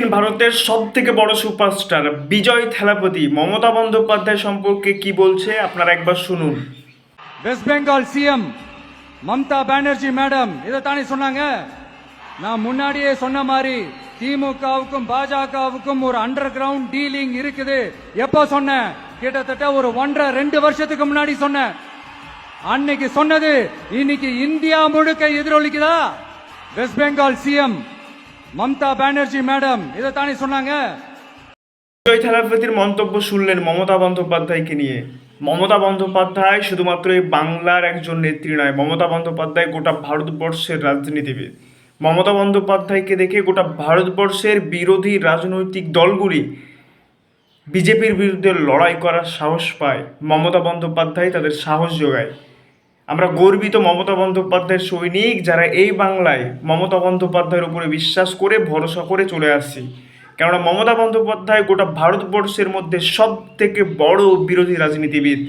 দক্ষিণ ভারতের সবথেকে বড় সুপারস্টার বিজয় থালাপতি মমতা বন্দ্যোপাধ্যায় সম্পর্কে কি বলছে আপনারা একবার শুনুন। West Bengal CM Mamata Banerjee madam இதை தானே சொன்னாங்க. நான் முன்னாடியே சொன்ன மாதிரி திமுகவுக்கும் பாஜகவுக்கும் ஒரு அண்டர் கிரவுண்ட் டீலிங் இருக்குது. எப்போ சொன்னேன்? கிட்டத்தட்ட ஒரு 1.5-2 வருஷத்துக்கு முன்னாடி சொன்னேன். அன்னைக்கு சொன்னது இன்னைக்கு இந்தியா முழுக்க எதிரொலிக்குதா? West Bengal CM Mamata Banerjee madam এটা তানি சொன்னாங்க. বিজয় থালাপতির মন্তব্য শুনলেন মমতা বন্দ্যোপাধ্যায়কে নিয়ে। মমতা বন্দ্যোপাধ্যায় শুধুমাত্র এই বাংলার একজন নেত্রী নয়, মমতা বন্দ্যোপাধ্যায় গোটা ভারতবর্ষের রাজনীতিবিদ। মমতা বন্দ্যোপাধ্যায়কে দেখে গোটা ভারতবর্ষের বিরোধী রাজনৈতিক দলগুলি বিজেপির বিরুদ্ধে লড়াই করার সাহস পায়। মমতা বন্দ্যোপাধ্যায় তাদের সাহস যোগায়। আমরা গর্বিত মমতা বন্দ্যোপাধ্যায়ের সৈনিক, যারা এই বাংলায় মমতা বন্দ্যোপাধ্যায়ের উপরে বিশ্বাস করে ভরসা করে চলে আসছি। কেননা মমতা বন্দ্যোপাধ্যায় গোটা ভারতবর্ষের মধ্যে সব থেকে বড় বিরোধী রাজনীতিবিদ,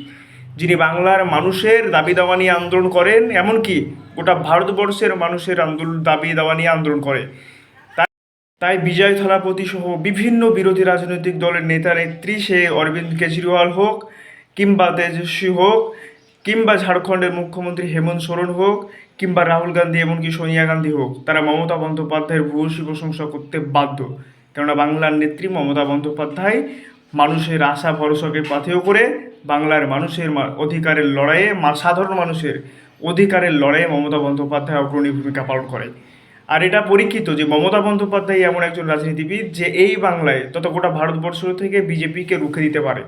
যিনি বাংলার মানুষের দাবি দাওয়া নিয়ে আন্দোলন করেন, এমনকি গোটা ভারতবর্ষের মানুষের দাবি দাওয়া নিয়ে আন্দোলন করে। তাই বিজয় থালাপতি সহ বিভিন্ন বিরোধী রাজনৈতিক দলের নেতা নেত্রী, সে অরবিন্দ কেজরিওয়াল হোক, কিংবা তেজস্বী হোক, কিংবা ঝাড়খণ্ডের মুখ্যমন্ত্রী হেমন্ত সোরেন হোক, কিংবা রাহুল গান্ধী, এমনকি সোনিয়া গান্ধী হোক, তারা মমতা বন্দ্যোপাধ্যায়ের ভূয়সী প্রশংসা করতে বাধ্য। কেননা বাংলার নেত্রী মমতা বন্দ্যোপাধ্যায় মানুষের আশা ভরসাকে পাথেয় করে বাংলার মানুষের অধিকারের লড়াইয়ে, সাধারণ মানুষের অধিকারের লড়াইয়ে মমতা বন্দ্যোপাধ্যায় অগ্রণী ভূমিকা পালন করে। আর এটা পরীক্ষিত যে মমতা বন্দ্যোপাধ্যায় এমন একজন রাজনীতিবিদ যে এই বাংলায় তথা গোটা ভারতবর্ষ থেকে বিজেপিকে রুখে দিতে পারে।